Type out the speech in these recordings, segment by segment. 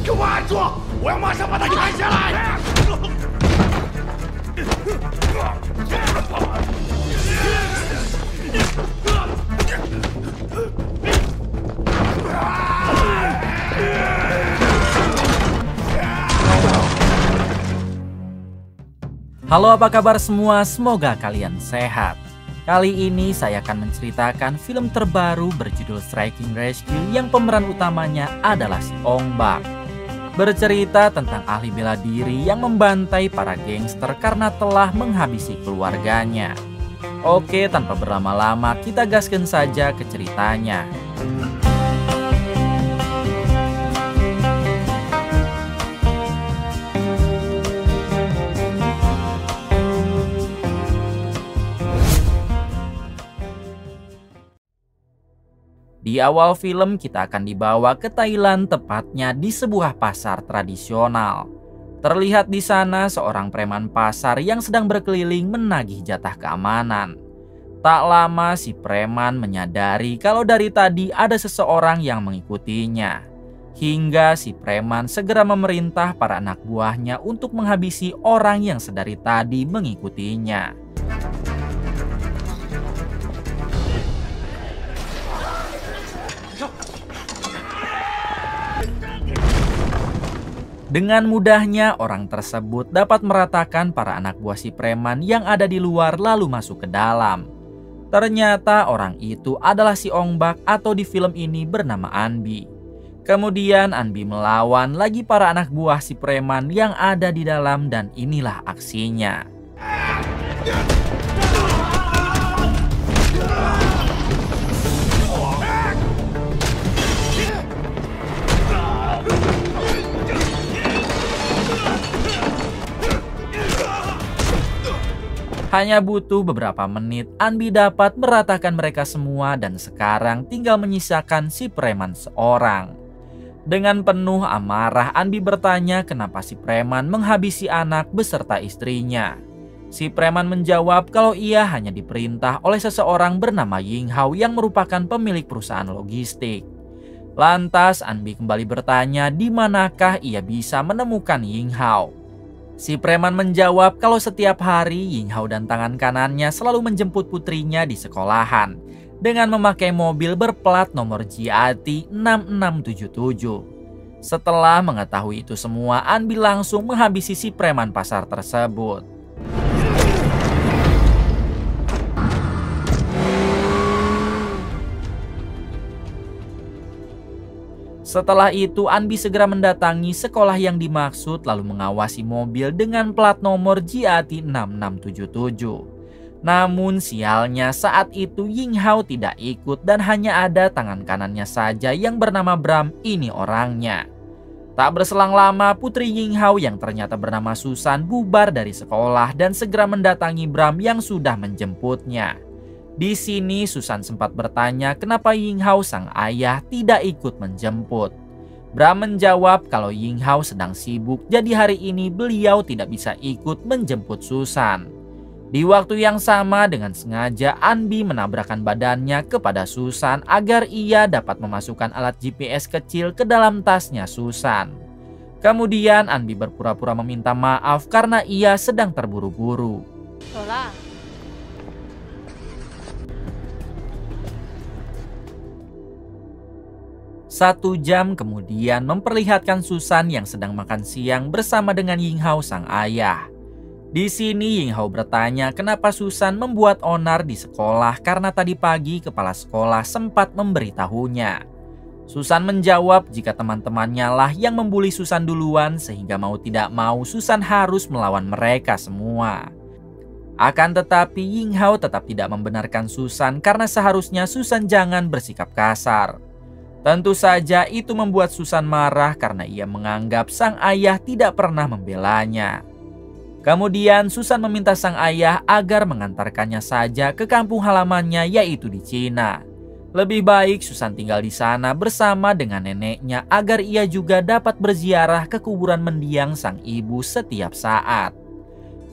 给我按住！我要马上把他砍下来！Halo, apa kabar semua? Semoga kalian sehat. Kali ini saya akan menceritakan film terbaru berjudul Striking Rescue yang pemeran utamanya adalah si Ong Bak. Bercerita tentang ahli bela diri yang membantai para gangster karena telah menghabisi keluarganya. Oke, tanpa berlama-lama kita gaskan saja ke ceritanya. Di awal film kita akan dibawa ke Thailand, tepatnya di sebuah pasar tradisional. Terlihat di sana seorang preman pasar yang sedang berkeliling menagih jatah keamanan. Tak lama si preman menyadari kalau dari tadi ada seseorang yang mengikutinya. Hingga si preman segera memerintah para anak buahnya untuk menghabisi orang yang sedari tadi mengikutinya. Dengan mudahnya orang tersebut dapat meratakan para anak buah si preman yang ada di luar lalu masuk ke dalam. Ternyata orang itu adalah si Ong Bak atau di film ini bernama Anbi. Kemudian Anbi melawan lagi para anak buah si preman yang ada di dalam dan inilah aksinya. Hanya butuh beberapa menit, Anbi dapat meratakan mereka semua dan sekarang tinggal menyisakan si preman seorang. Dengan penuh amarah, Anbi bertanya kenapa si preman menghabisi anak beserta istrinya. Si preman menjawab kalau ia hanya diperintah oleh seseorang bernama Ying Hao yang merupakan pemilik perusahaan logistik. Lantas Anbi kembali bertanya di manakah ia bisa menemukan Ying Hao. Si preman menjawab kalau setiap hari Ying Hao dan tangan kanannya selalu menjemput putrinya di sekolahan dengan memakai mobil berplat nomor JAT 6677. Setelah mengetahui itu semua, Anbi langsung menghabisi si preman pasar tersebut. Setelah itu Anbi segera mendatangi sekolah yang dimaksud lalu mengawasi mobil dengan plat nomor JAT 6677. Namun sialnya saat itu Ying Hao tidak ikut dan hanya ada tangan kanannya saja yang bernama Bram, ini orangnya. Tak berselang lama putri Ying Hao yang ternyata bernama Susan bubar dari sekolah dan segera mendatangi Bram yang sudah menjemputnya. Di sini Susan sempat bertanya kenapa Ying Hao sang ayah tidak ikut menjemput. Bram menjawab kalau Ying Hao sedang sibuk jadi hari ini beliau tidak bisa ikut menjemput Susan. Di waktu yang sama dengan sengaja Anbi menabrakkan badannya kepada Susan agar ia dapat memasukkan alat GPS kecil ke dalam tasnya Susan. Kemudian Anbi berpura-pura meminta maaf karena ia sedang terburu-buru. Lola. 1 jam kemudian memperlihatkan Susan yang sedang makan siang bersama dengan Ying Hao sang ayah. Di sini Ying Hao bertanya kenapa Susan membuat onar di sekolah karena tadi pagi kepala sekolah sempat memberitahunya. Susan menjawab jika teman-temannya lah yang membuli Susan duluan sehingga mau tidak mau Susan harus melawan mereka semua. Akan tetapi Ying Hao tetap tidak membenarkan Susan karena seharusnya Susan jangan bersikap kasar. Tentu saja itu membuat Susan marah karena ia menganggap sang ayah tidak pernah membelanya. Kemudian Susan meminta sang ayah agar mengantarkannya saja ke kampung halamannya yaitu di Cina. Lebih baik Susan tinggal di sana bersama dengan neneknya agar ia juga dapat berziarah ke kuburan mendiang sang ibu setiap saat.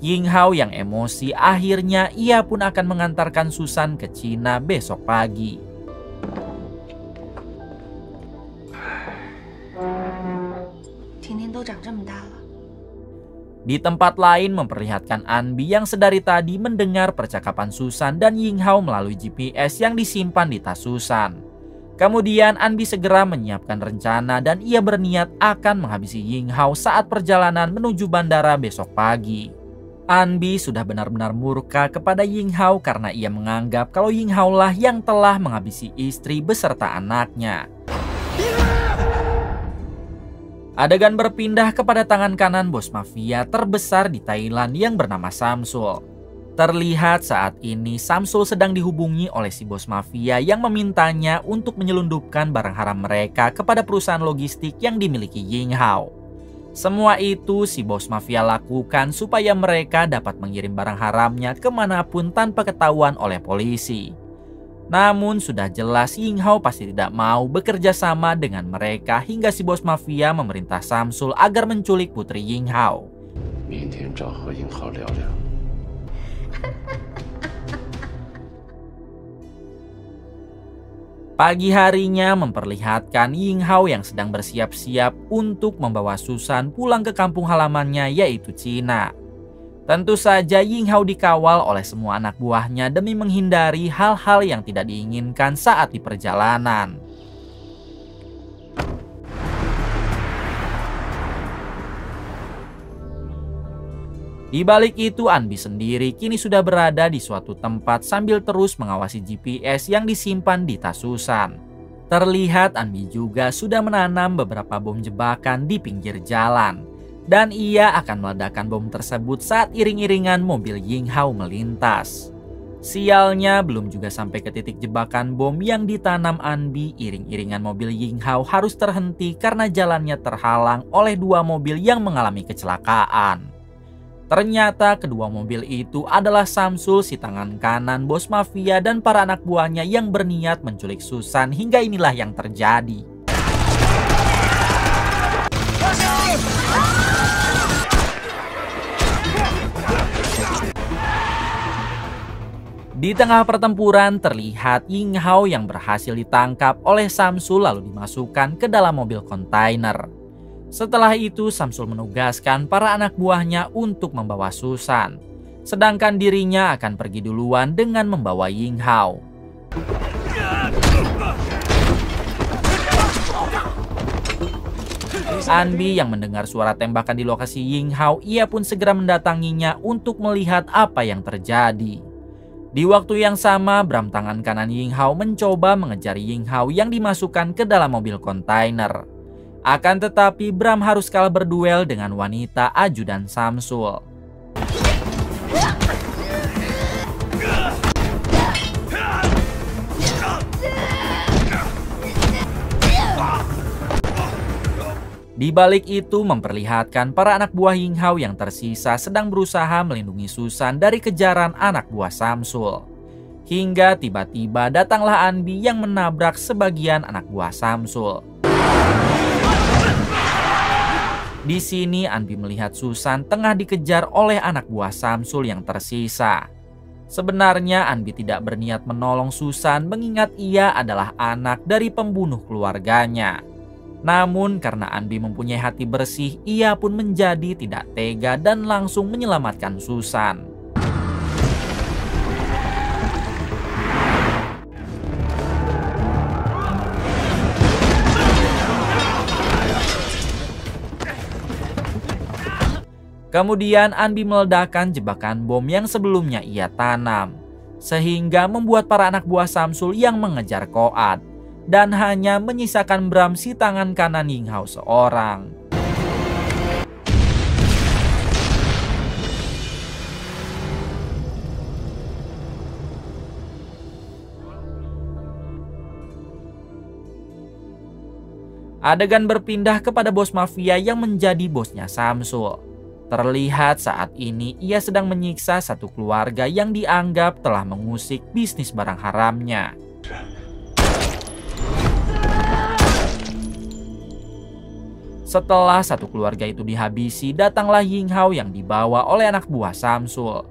Ying Hao yang emosi akhirnya ia pun akan mengantarkan Susan ke Cina besok pagi. 都长这么大了。 Di tempat lain memperlihatkan Anbi yang sedari tadi mendengar percakapan Susan dan Yinghao melalui GPS yang disimpan di tas Susan. Kemudian Anbi segera menyiapkan rencana dan ia berniat akan menghabisi Yinghao saat perjalanan menuju bandara besok pagi. Anbi sudah benar-benar murka kepada Yinghao karena ia menganggap kalau Yinghao lah yang telah menghabisi istri beserta anaknya. Adegan berpindah kepada tangan kanan bos mafia terbesar di Thailand yang bernama Samsul. Terlihat saat ini Samsul sedang dihubungi oleh si bos mafia yang memintanya untuk menyelundupkan barang haram mereka kepada perusahaan logistik yang dimiliki Yinghao. Semua itu si bos mafia lakukan supaya mereka dapat mengirim barang haramnya kemanapun tanpa ketahuan oleh polisi. Namun sudah jelas Yinghao pasti tidak mau bekerja sama dengan mereka hingga si bos mafia memerintah Samsul agar menculik putri Yinghao. Pagi harinya memperlihatkan Yinghao yang sedang bersiap-siap untuk membawa Susan pulang ke kampung halamannya yaitu Cina. Tentu saja Yinghao dikawal oleh semua anak buahnya demi menghindari hal-hal yang tidak diinginkan saat di perjalanan. Di balik itu Anbi sendiri kini sudah berada di suatu tempat sambil terus mengawasi GPS yang disimpan di tas Susan. Terlihat Anbi juga sudah menanam beberapa bom jebakan di pinggir jalan. Dan ia akan meledakkan bom tersebut saat iring-iringan mobil Yinghao melintas. Sialnya belum juga sampai ke titik jebakan bom yang ditanam Anbi, iring-iringan mobil Yinghao harus terhenti karena jalannya terhalang oleh dua mobil yang mengalami kecelakaan. Ternyata kedua mobil itu adalah Samsul si tangan kanan bos mafia dan para anak buahnya yang berniat menculik Susan hingga inilah yang terjadi. Di tengah pertempuran terlihat Yinghao yang berhasil ditangkap oleh Samsul lalu dimasukkan ke dalam mobil kontainer. Setelah itu Samsul menugaskan para anak buahnya untuk membawa Susan. Sedangkan dirinya akan pergi duluan dengan membawa Yinghao. Anbi yang mendengar suara tembakan di lokasi Yinghao, ia pun segera mendatanginya untuk melihat apa yang terjadi. Di waktu yang sama, Bram tangan kanan Yinghao mencoba mengejar Yinghao yang dimasukkan ke dalam mobil kontainer. Akan tetapi Bram harus kalah berduel dengan wanita ajudan Samsul. Di balik itu memperlihatkan para anak buah Yinghao yang tersisa sedang berusaha melindungi Susan dari kejaran anak buah Samsul. Hingga tiba-tiba datanglah Anbi yang menabrak sebagian anak buah Samsul. Di sini Anbi melihat Susan tengah dikejar oleh anak buah Samsul yang tersisa. Sebenarnya Anbi tidak berniat menolong Susan mengingat ia adalah anak dari pembunuh keluarganya. Namun karena Anbi mempunyai hati bersih, ia pun menjadi tidak tega dan langsung menyelamatkan Susan. Kemudian Anbi meledakkan jebakan bom yang sebelumnya ia tanam, sehingga membuat para anak buah Samsul yang mengejar koat. Dan hanya menyisakan Bram si tangan kanan Yinghao seorang. Adegan berpindah kepada bos mafia yang menjadi bosnya Samsul. Terlihat saat ini ia sedang menyiksa satu keluarga yang dianggap telah mengusik bisnis barang haramnya. Setelah satu keluarga itu dihabisi, datanglah Yinghao yang dibawa oleh anak buah Samsul.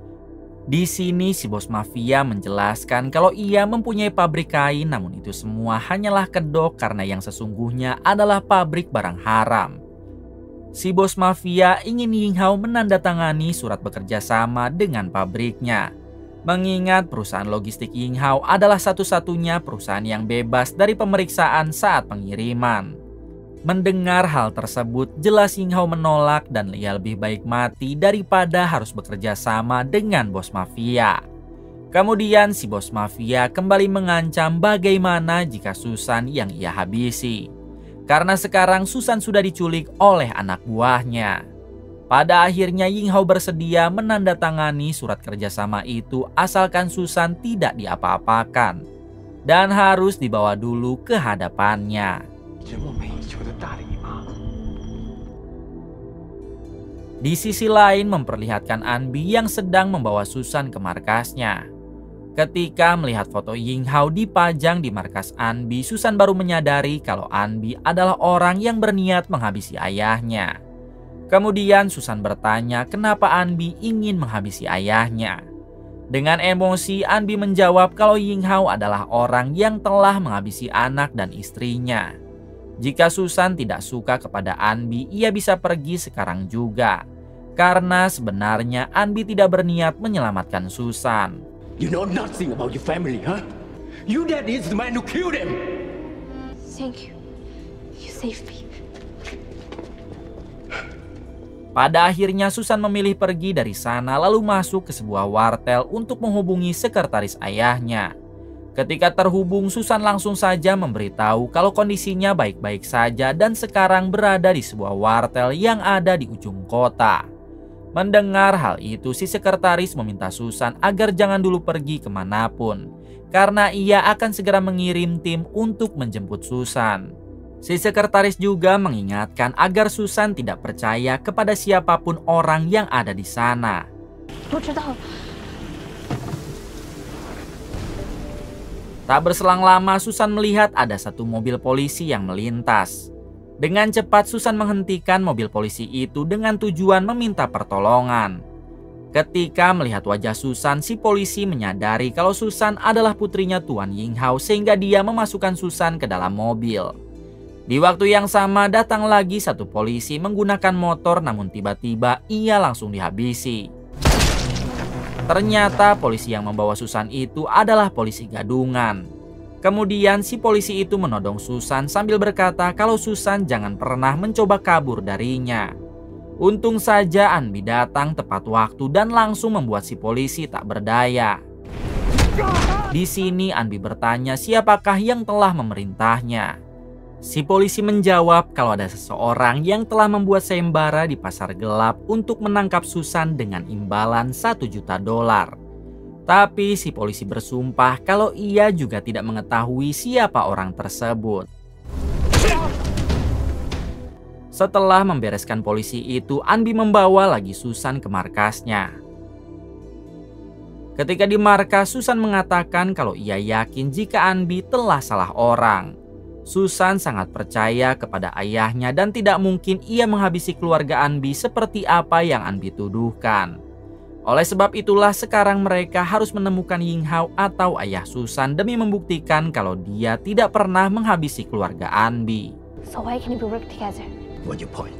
Di sini si bos mafia menjelaskan kalau ia mempunyai pabrik kain, namun itu semua hanyalah kedok karena yang sesungguhnya adalah pabrik barang haram. Si bos mafia ingin Ying Hao menandatangani surat bekerja sama dengan pabriknya. Mengingat perusahaan logistik Ying Hao adalah satu-satunya perusahaan yang bebas dari pemeriksaan saat pengiriman. Mendengar hal tersebut, jelas Ying Hao menolak dan ia lebih baik mati daripada harus bekerja sama dengan bos mafia. Kemudian si bos mafia kembali mengancam bagaimana jika Susan yang ia habisi. Karena sekarang Susan sudah diculik oleh anak buahnya. Pada akhirnya Ying Hao bersedia menandatangani surat kerjasama itu asalkan Susan tidak diapa-apakan. Dan harus dibawa dulu ke hadapannya. Di sisi lain memperlihatkan Anbi yang sedang membawa Susan ke markasnya. Ketika melihat foto Ying Hao dipajang di markas Anbi, Susan baru menyadari kalau Anbi adalah orang yang berniat menghabisi ayahnya. Kemudian Susan bertanya kenapa Anbi ingin menghabisi ayahnya. Dengan emosi, Anbi menjawab kalau Ying Hao adalah orang yang telah menghabisi anak dan istrinya. Jika Susan tidak suka kepada Anbi, ia bisa pergi sekarang juga. Karena sebenarnya Anbi tidak berniat menyelamatkan Susan. You know nothing about your family, huh? Your dad is the man who killed him. Thank you. You saved me. Pada akhirnya Susan memilih pergi dari sana lalu masuk ke sebuah wartel untuk menghubungi sekretaris ayahnya. Ketika terhubung, Susan langsung saja memberitahu kalau kondisinya baik-baik saja dan sekarang berada di sebuah wartel yang ada di ujung kota. Mendengar hal itu, si sekretaris meminta Susan agar jangan dulu pergi kemanapun, karena ia akan segera mengirim tim untuk menjemput Susan. Si sekretaris juga mengingatkan agar Susan tidak percaya kepada siapapun orang yang ada di sana. Tak berselang lama, Susan melihat ada satu mobil polisi yang melintas. Dengan cepat Susan menghentikan mobil polisi itu dengan tujuan meminta pertolongan. Ketika melihat wajah Susan, si polisi menyadari kalau Susan adalah putrinya Tuan Ying Hao sehingga dia memasukkan Susan ke dalam mobil. Di waktu yang sama datang lagi satu polisi menggunakan motor, namun tiba-tiba ia langsung dihabisi. Ternyata polisi yang membawa Susan itu adalah polisi gadungan. Kemudian si polisi itu menodong Susan sambil berkata kalau Susan jangan pernah mencoba kabur darinya. Untung saja Anbi datang tepat waktu dan langsung membuat si polisi tak berdaya. Di sini Anbi bertanya siapakah yang telah memerintahnya. Si polisi menjawab kalau ada seseorang yang telah membuat sayembara di pasar gelap untuk menangkap Susan dengan imbalan $1 juta. Tapi si polisi bersumpah kalau ia juga tidak mengetahui siapa orang tersebut. Setelah membereskan polisi itu, Anbi membawa lagi Susan ke markasnya. Ketika di markas, Susan mengatakan kalau ia yakin jika Anbi telah salah orang. Susan sangat percaya kepada ayahnya dan tidak mungkin ia menghabisi keluarga Anbi seperti apa yang Anbi tuduhkan. Oleh sebab itulah sekarang mereka harus menemukan Ying Hao atau ayah Susan demi membuktikan kalau dia tidak pernah menghabisi keluarga Anbi. So why can we work together? What's your point?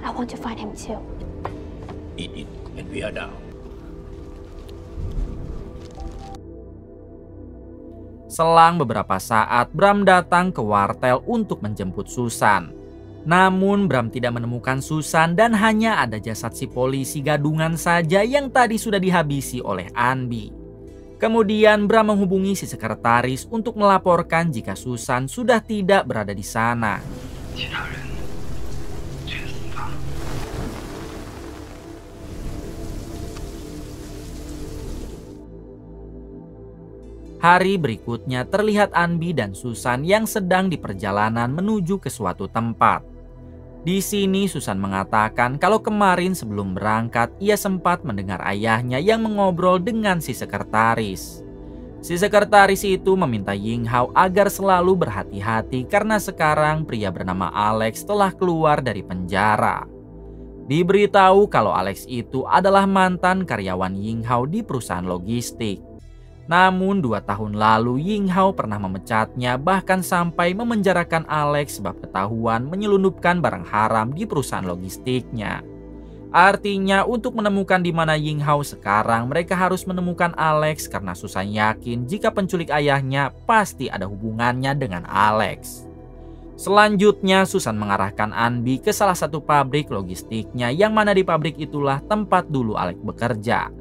I want to find him too. Eat it and we are down. Selang beberapa saat, Bram datang ke wartel untuk menjemput Susan. Namun Bram tidak menemukan Susan dan hanya ada jasad si polisi gadungan saja yang tadi sudah dihabisi oleh Anbi. Kemudian Bram menghubungi si sekretaris untuk melaporkan jika Susan sudah tidak berada di sana. Hari berikutnya terlihat Anbi dan Susan yang sedang di perjalanan menuju ke suatu tempat. Di sini Susan mengatakan kalau kemarin sebelum berangkat ia sempat mendengar ayahnya yang mengobrol dengan si sekretaris. Si sekretaris itu meminta Ying Hao agar selalu berhati-hati karena sekarang pria bernama Alex telah keluar dari penjara. Diberitahu kalau Alex itu adalah mantan karyawan Ying Hao di perusahaan logistik. Namun 2 tahun lalu Ying Hao pernah memecatnya, bahkan sampai memenjarakan Alex sebab ketahuan menyelundupkan barang haram di perusahaan logistiknya. Artinya untuk menemukan di mana Ying Hao sekarang, mereka harus menemukan Alex karena Susan yakin jika penculik ayahnya pasti ada hubungannya dengan Alex. Selanjutnya Susan mengarahkan Anbi ke salah satu pabrik logistiknya, yang mana di pabrik itulah tempat dulu Alex bekerja.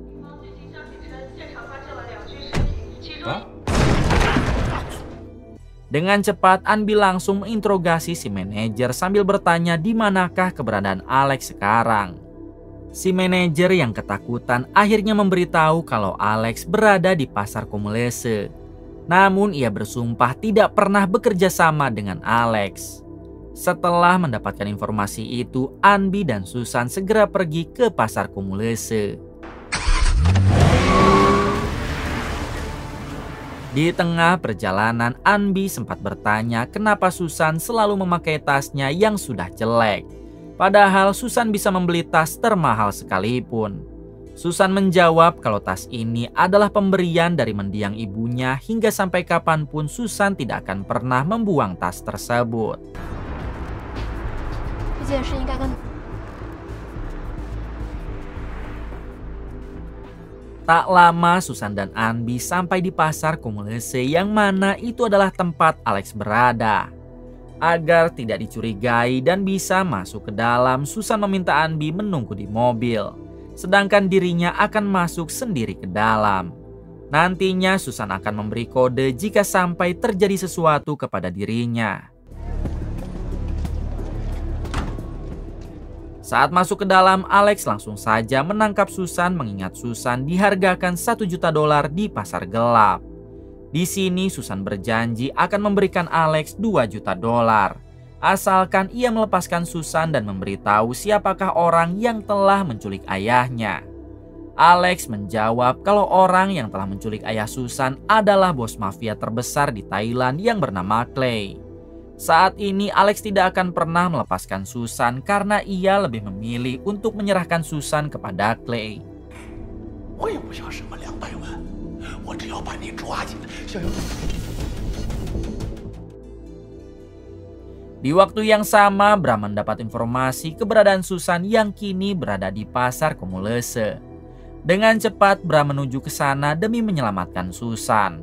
Dengan cepat Anbi langsung menginterogasi si manajer sambil bertanya di manakah keberadaan Alex sekarang. Si manajer yang ketakutan akhirnya memberitahu kalau Alex berada di pasar Komulese. Namun ia bersumpah tidak pernah bekerja sama dengan Alex. Setelah mendapatkan informasi itu, Anbi dan Susan segera pergi ke pasar Komulese. Di tengah perjalanan, Anbi sempat bertanya kenapa Susan selalu memakai tasnya yang sudah jelek. Padahal Susan bisa membeli tas termahal sekalipun. Susan menjawab kalau tas ini adalah pemberian dari mendiang ibunya, hingga sampai kapanpun Susan tidak akan pernah membuang tas tersebut. Tak lama Susan dan Anbi sampai di pasar Komulese, yang mana itu adalah tempat Alex berada. Agar tidak dicurigai dan bisa masuk ke dalam, Susan meminta Anbi menunggu di mobil, sedangkan dirinya akan masuk sendiri ke dalam. Nantinya Susan akan memberi kode jika sampai terjadi sesuatu kepada dirinya. Saat masuk ke dalam, Alex langsung saja menangkap Susan, mengingat Susan dihargakan $1 juta di pasar gelap. Di sini Susan berjanji akan memberikan Alex $2 juta, asalkan ia melepaskan Susan dan memberitahu siapakah orang yang telah menculik ayahnya. Alex menjawab kalau orang yang telah menculik ayah Susan adalah bos mafia terbesar di Thailand yang bernama Clay. Saat ini Alex tidak akan pernah melepaskan Susan karena ia lebih memilih untuk menyerahkan Susan kepada Clay. Di waktu yang sama, Bram mendapat informasi keberadaan Susan yang kini berada di pasar Komulese. Dengan cepat Bram menuju ke sana demi menyelamatkan Susan.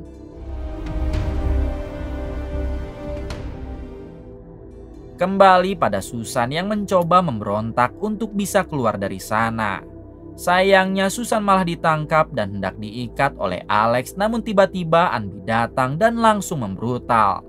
Kembali pada Susan yang mencoba memberontak untuk bisa keluar dari sana. Sayangnya Susan malah ditangkap dan hendak diikat oleh Alex, namun tiba-tiba Anbi datang dan langsung membrutal.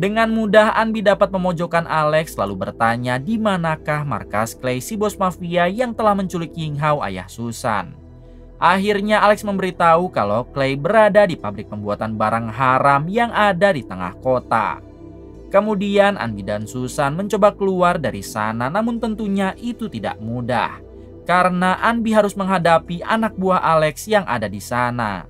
Dengan mudah Anbi dapat memojokkan Alex lalu bertanya di manakah markas Clay, si bos mafia yang telah menculik Ying Hao, ayah Susan. Akhirnya Alex memberitahu kalau Clay berada di pabrik pembuatan barang haram yang ada di tengah kota. Kemudian Anbi dan Susan mencoba keluar dari sana, namun tentunya itu tidak mudah karena Anbi harus menghadapi anak buah Alex yang ada di sana.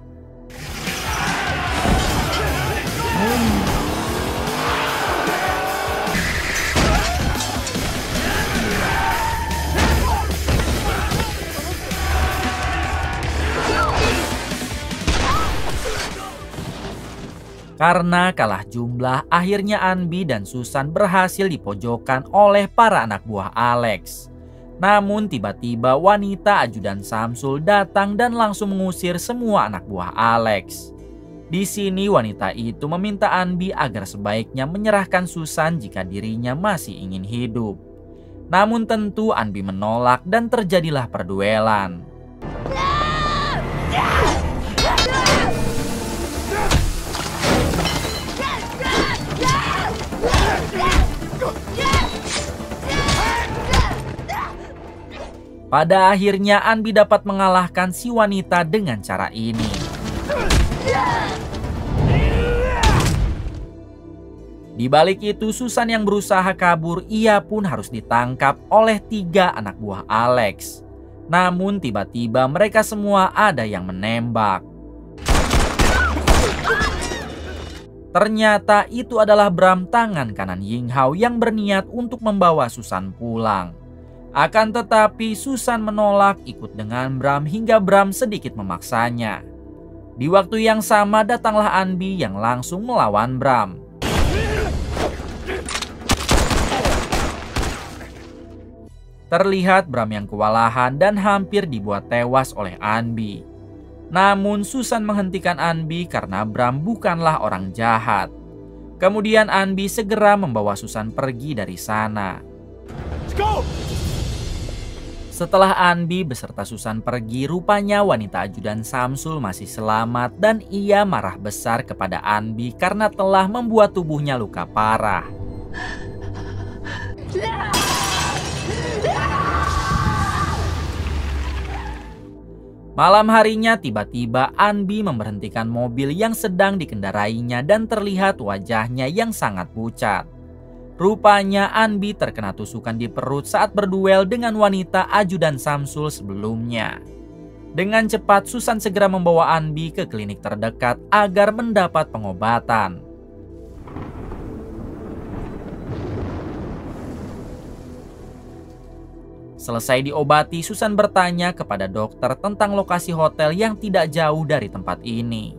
Karena kalah jumlah, akhirnya Anbi dan Susan berhasil dipojokkan oleh para anak buah Alex. Namun tiba-tiba wanita ajudan Samsul datang dan langsung mengusir semua anak buah Alex. Di sini wanita itu meminta Anbi agar sebaiknya menyerahkan Susan jika dirinya masih ingin hidup. Namun tentu Anbi menolak dan terjadilah perduelan. Pada akhirnya Anbi dapat mengalahkan si wanita dengan cara ini. Di balik itu Susan yang berusaha kabur, ia pun harus ditangkap oleh 3 anak buah Alex. Namun tiba-tiba mereka semua ada yang menembak. Ternyata itu adalah Bram, tangan kanan Ying Hao yang berniat untuk membawa Susan pulang. Akan tetapi Susan menolak ikut dengan Bram hingga Bram sedikit memaksanya. Di waktu yang sama datanglah Anbi yang langsung melawan Bram. Terlihat Bram yang kewalahan dan hampir dibuat tewas oleh Anbi. Namun Susan menghentikan Anbi karena Bram bukanlah orang jahat. Kemudian Anbi segera membawa Susan pergi dari sana. Let's go! Setelah Anbi beserta Susan pergi, rupanya wanita ajudan Samsul masih selamat dan ia marah besar kepada Anbi karena telah membuat tubuhnya luka parah. Malam harinya tiba-tiba Anbi memberhentikan mobil yang sedang dikendarainya dan terlihat wajahnya yang sangat pucat. Rupanya Anbi terkena tusukan di perut saat berduel dengan wanita ajudan Samsul sebelumnya. Dengan cepat Susan segera membawa Anbi ke klinik terdekat agar mendapat pengobatan. Selesai diobati, Susan bertanya kepada dokter tentang lokasi hotel yang tidak jauh dari tempat ini.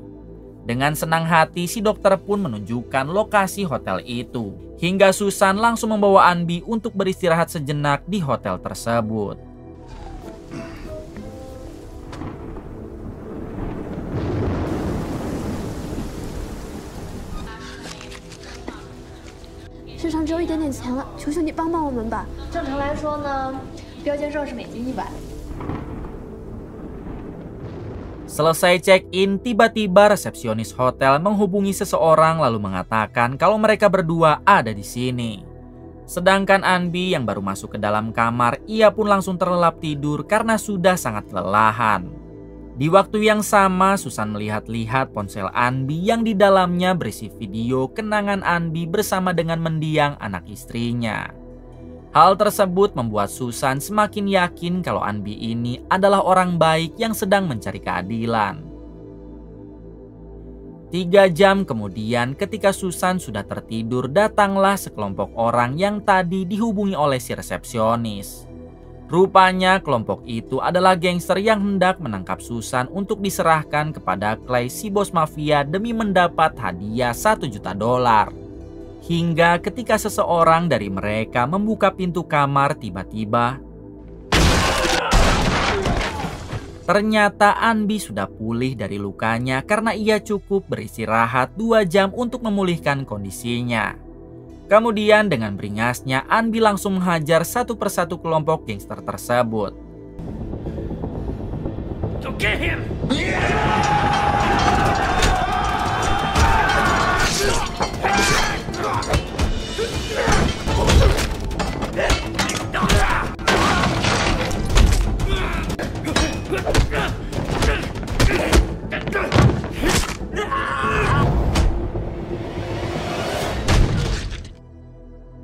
Dengan senang hati, si dokter pun menunjukkan lokasi hotel itu. Hingga Susan langsung membawa Anbi untuk beristirahat sejenak di hotel tersebut.身上只有一点点钱了，求求你帮帮我们吧。正常来说呢，标间证是美金100。 Selesai check-in, tiba-tiba resepsionis hotel menghubungi seseorang lalu mengatakan kalau mereka berdua ada di sini. Sedangkan Anbi yang baru masuk ke dalam kamar, ia pun langsung terlelap tidur karena sudah sangat kelelahan. Di waktu yang sama, Susan melihat-lihat ponsel Anbi yang di dalamnya berisi video kenangan Anbi bersama dengan mendiang anak istrinya. Hal tersebut membuat Susan semakin yakin kalau Anbi ini adalah orang baik yang sedang mencari keadilan. 3 jam kemudian ketika Susan sudah tertidur, datanglah sekelompok orang yang tadi dihubungi oleh si resepsionis. Rupanya kelompok itu adalah gangster yang hendak menangkap Susan untuk diserahkan kepada Clay, si bos mafia, demi mendapat hadiah $1 juta. Hingga ketika seseorang dari mereka membuka pintu kamar, tiba-tiba ternyata Anbi sudah pulih dari lukanya karena ia cukup beristirahat 2 jam untuk memulihkan kondisinya. Kemudian dengan beringasnya, Anbi langsung menghajar satu persatu kelompok gangster tersebut. Go get him!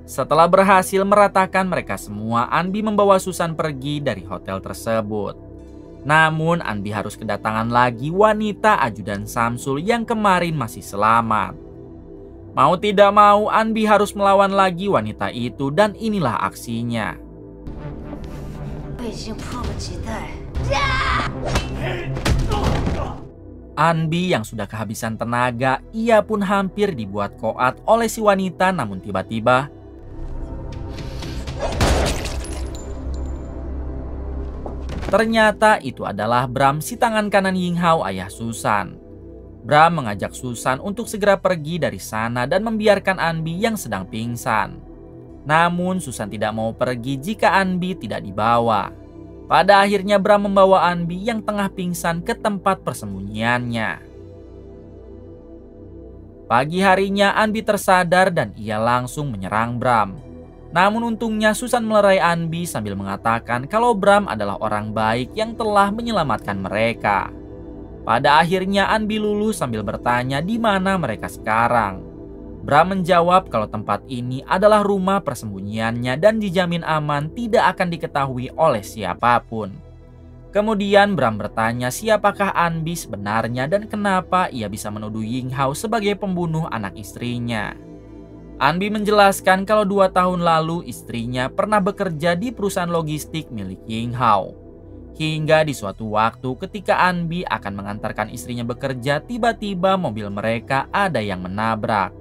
Setelah berhasil meratakan mereka semua, Anbi membawa Susan pergi dari hotel tersebut. Namun Anbi harus kedatangan lagi wanita ajudan Samsul yang kemarin masih selamat. Mau tidak mau, Anbi harus melawan lagi wanita itu dan inilah aksinya. Anbi yang sudah kehabisan tenaga, ia pun hampir dibuat koat oleh si wanita, namun tiba-tiba ternyata itu adalah Bram, si tangan kanan Ying Hao, ayah Susan. Bram mengajak Susan untuk segera pergi dari sana dan membiarkan Anbi yang sedang pingsan. Namun Susan tidak mau pergi jika Anbi tidak dibawa. Pada akhirnya Bram membawa Anbi yang tengah pingsan ke tempat persembunyiannya. Pagi harinya Anbi tersadar dan ia langsung menyerang Bram. Namun untungnya Susan melerai Anbi sambil mengatakan kalau Bram adalah orang baik yang telah menyelamatkan mereka. Pada akhirnya Anbi luluh sambil bertanya di mana mereka sekarang. Bram menjawab kalau tempat ini adalah rumah persembunyiannya dan dijamin aman, tidak akan diketahui oleh siapapun. Kemudian Bram bertanya siapakah Anbi sebenarnya dan kenapa ia bisa menuduh Ying Hao sebagai pembunuh anak istrinya. Anbi menjelaskan kalau 2 tahun lalu istrinya pernah bekerja di perusahaan logistik milik Ying Hao. Hingga di suatu waktu ketika Anbi akan mengantarkan istrinya bekerja, tiba-tiba mobil mereka ada yang menabrak.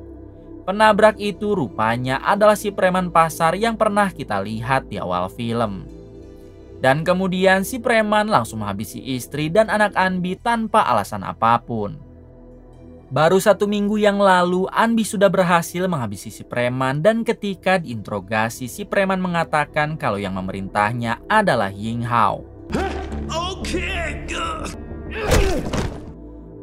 Penabrak itu rupanya adalah si preman pasar yang pernah kita lihat di awal film. Dan kemudian si preman langsung menghabisi istri dan anak Anbi tanpa alasan apapun. Baru 1 minggu yang lalu, Anbi sudah berhasil menghabisi si preman dan ketika diinterogasi, si preman mengatakan kalau yang memerintahnya adalah Ying Hao.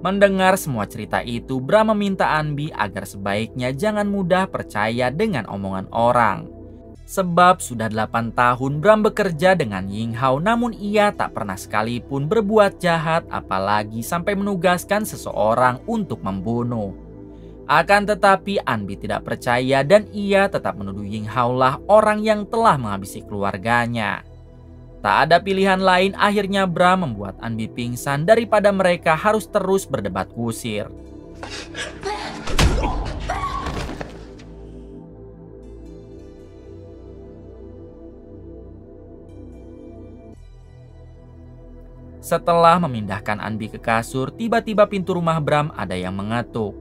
Mendengar semua cerita itu, Bram meminta Anbi agar sebaiknya jangan mudah percaya dengan omongan orang. Sebab sudah 8 tahun Bram bekerja dengan Ying Hao, namun ia tak pernah sekalipun berbuat jahat apalagi sampai menugaskan seseorang untuk membunuh. Akan tetapi Anbi tidak percaya dan ia tetap menuduh Ying Hao lah orang yang telah menghabisi keluarganya. Tak ada pilihan lain, akhirnya Bram membuat Anbi pingsan daripada mereka harus terus berdebat kusir. Setelah memindahkan Anbi ke kasur, tiba-tiba pintu rumah Bram ada yang mengetuk.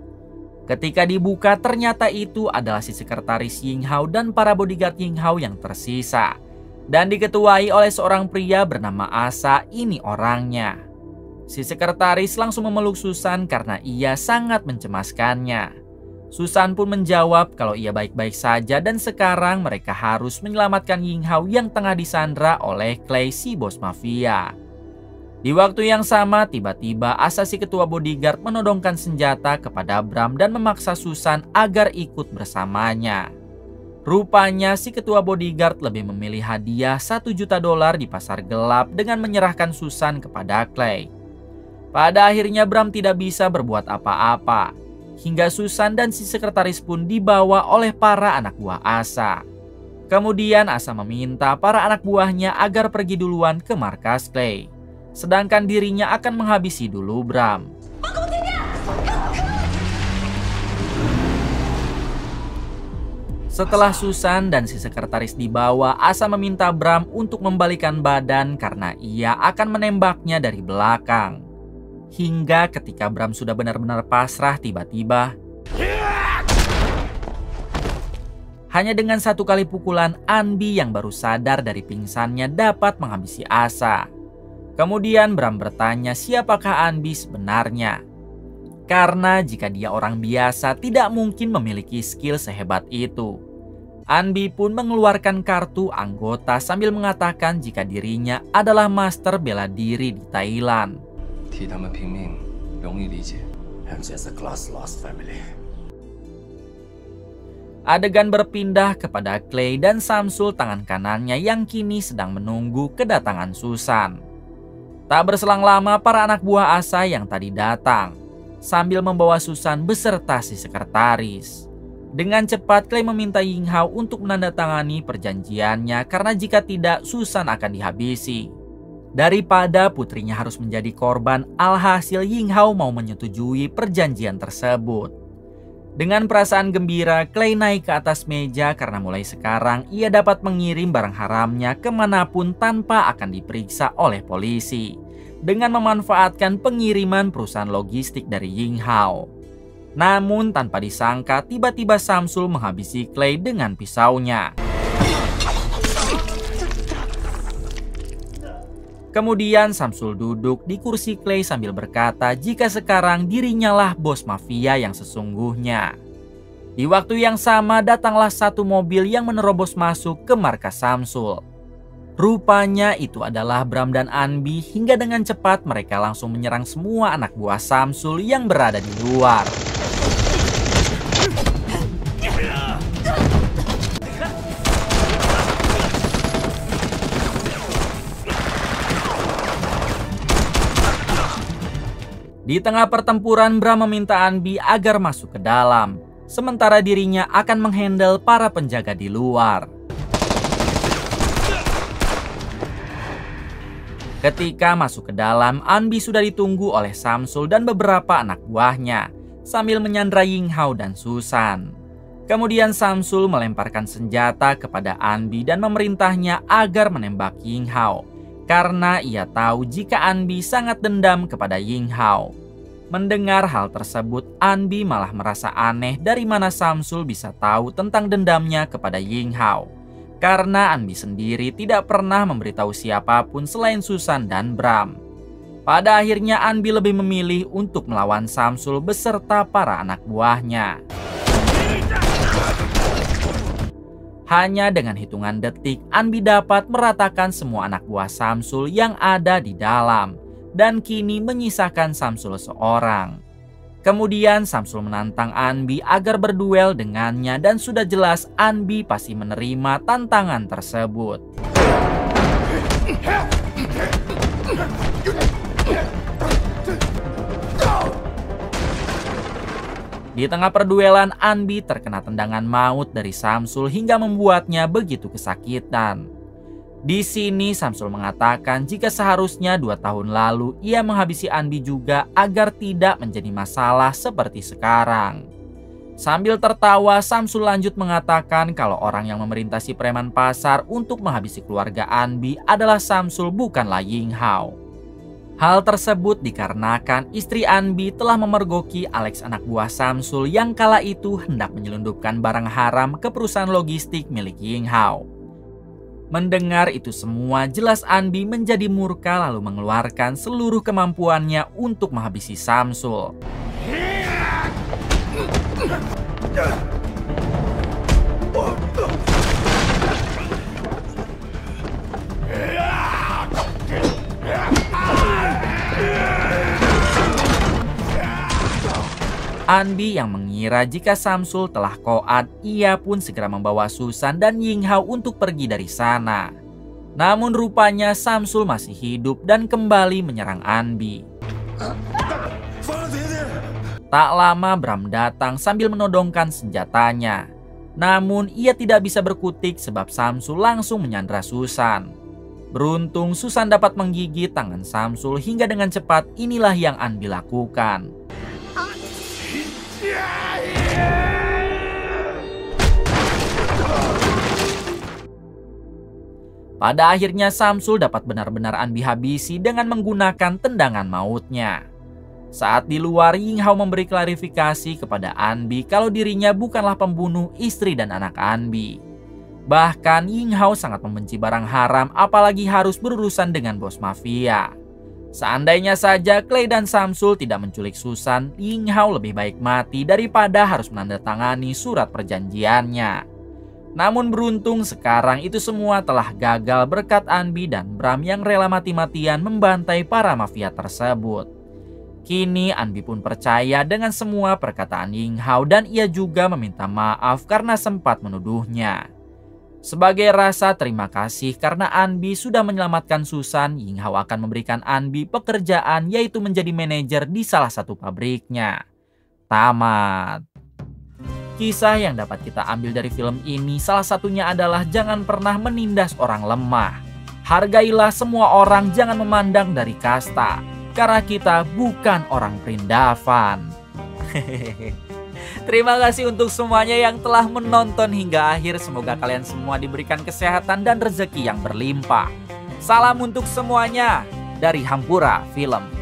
Ketika dibuka, ternyata itu adalah si sekretaris Ying Hao dan para bodyguard Ying Hao yang tersisa. Dan diketuai oleh seorang pria bernama Asa, ini orangnya. Si sekretaris langsung memeluk Susan karena ia sangat mencemaskannya. Susan pun menjawab kalau ia baik-baik saja dan sekarang mereka harus menyelamatkan Ying Hao yang tengah disandra oleh Clay, si bos mafia. Di waktu yang sama, tiba-tiba Asa, si ketua bodyguard, menodongkan senjata kepada Bram dan memaksa Susan agar ikut bersamanya. Rupanya si ketua bodyguard lebih memilih hadiah $1 juta di pasar gelap dengan menyerahkan Susan kepada Clay. Pada akhirnya Bram tidak bisa berbuat apa-apa, hingga Susan dan si sekretaris pun dibawa oleh para anak buah Asa. Kemudian Asa meminta para anak buahnya agar pergi duluan ke markas Clay. Sedangkan dirinya akan menghabisi dulu Bram. Setelah Susan dan si sekretaris dibawa, Asa meminta Bram untuk membalikan badan karena ia akan menembaknya dari belakang. Hingga ketika Bram sudah benar-benar pasrah, tiba-tiba hanya dengan 1 kali pukulan, Anbi yang baru sadar dari pingsannya dapat menghabisi Asa. Kemudian Bram bertanya siapakah Anbi sebenarnya. Karena jika dia orang biasa tidak mungkin memiliki skill sehebat itu. Anbi pun mengeluarkan kartu anggota sambil mengatakan jika dirinya adalah master bela diri di Thailand. Adegan berpindah kepada Clay dan Samsul tangan kanannya yang kini sedang menunggu kedatangan Susan. Tak berselang lama, para anak buah Asa yang tadi datang sambil membawa Susan beserta si sekretaris. Dengan cepat Clay meminta Ying Hao untuk menandatangani perjanjiannya karena jika tidak Susan akan dihabisi. Daripada putrinya harus menjadi korban, alhasil Ying Hao mau menyetujui perjanjian tersebut. Dengan perasaan gembira, Clay naik ke atas meja karena mulai sekarang ia dapat mengirim barang haramnya kemanapun tanpa akan diperiksa oleh polisi. Dengan memanfaatkan pengiriman perusahaan logistik dari Ying Hao. Namun tanpa disangka, tiba-tiba Samsul menghabisi Clay dengan pisaunya. Kemudian Samsul duduk di kursi Clay sambil berkata jika sekarang dirinya lah bos mafia yang sesungguhnya. Di waktu yang sama datanglah 1 mobil yang menerobos masuk ke markas Samsul. Rupanya itu adalah Bram dan Anbi, hingga dengan cepat mereka langsung menyerang semua anak buah Samsul yang berada di luar. Di tengah pertempuran, Bram meminta Anbi agar masuk ke dalam, sementara dirinya akan menghandle para penjaga di luar. Ketika masuk ke dalam, Anbi sudah ditunggu oleh Samsul dan beberapa anak buahnya sambil menyandra Yinghao dan Susan. Kemudian Samsul melemparkan senjata kepada Anbi dan memerintahnya agar menembak Yinghao karena ia tahu jika Anbi sangat dendam kepada Yinghao. Mendengar hal tersebut, Anbi malah merasa aneh dari mana Samsul bisa tahu tentang dendamnya kepada Yinghao. Karena Anbi sendiri tidak pernah memberitahu siapapun selain Susan dan Bram. Pada akhirnya Anbi lebih memilih untuk melawan Samsul beserta para anak buahnya. Hanya dengan hitungan detik, Anbi dapat meratakan semua anak buah Samsul yang ada di dalam. Dan kini menyisakan Samsul seorang. Kemudian Samsul menantang Anbi agar berduel dengannya dan sudah jelas Anbi pasti menerima tantangan tersebut. Di tengah perduelan, Anbi terkena tendangan maut dari Samsul hingga membuatnya begitu kesakitan. Di sini Samsul mengatakan jika seharusnya 2 tahun lalu ia menghabisi Anbi juga agar tidak menjadi masalah seperti sekarang. Sambil tertawa, Samsul lanjut mengatakan kalau orang yang memerintasi preman pasar untuk menghabisi keluarga Anbi adalah Samsul, bukanlah Yinghao. Hal tersebut dikarenakan istri Anbi telah memergoki Alex, anak buah Samsul yang kala itu hendak menyelundupkan barang haram ke perusahaan logistik milik Yinghao. Mendengar itu semua, jelas Anbi menjadi murka lalu mengeluarkan seluruh kemampuannya untuk menghabisi Samsul. Anbi yang mengira jika Samsul telah koat, ia pun segera membawa Susan dan Yinghao untuk pergi dari sana. Namun rupanya Samsul masih hidup dan kembali menyerang Anbi. Tak lama Bram datang sambil menodongkan senjatanya. Namun ia tidak bisa berkutik sebab Samsul langsung menyandra Susan. Beruntung Susan dapat menggigit tangan Samsul hingga dengan cepat inilah yang Anbi lakukan. Pada akhirnya Samsul dapat benar-benar Anbi habisi dengan menggunakan tendangan mautnya. Saat di luar, Yinghao memberi klarifikasi kepada Anbi kalau dirinya bukanlah pembunuh istri dan anak Anbi. Bahkan Yinghao sangat membenci barang haram, apalagi harus berurusan dengan bos mafia. Seandainya saja Clay dan Samsul tidak menculik Susan, Yinghao lebih baik mati daripada harus menandatangani surat perjanjiannya. Namun beruntung sekarang itu semua telah gagal berkat Anbi dan Bram yang rela mati-matian membantai para mafia tersebut. Kini Anbi pun percaya dengan semua perkataan Yinghao dan ia juga meminta maaf karena sempat menuduhnya. Sebagai rasa terima kasih karena Anbi sudah menyelamatkan Susan, Yinghao akan memberikan Anbi pekerjaan yaitu menjadi manajer di salah satu pabriknya. Tamat. Kisah yang dapat kita ambil dari film ini salah satunya adalah jangan pernah menindas orang lemah. Hargailah semua orang, jangan memandang dari kasta. Karena kita bukan orang perindavan. Terima kasih untuk semuanya yang telah menonton hingga akhir. Semoga kalian semua diberikan kesehatan dan rezeki yang berlimpah. Salam untuk semuanya dari Hampura Film.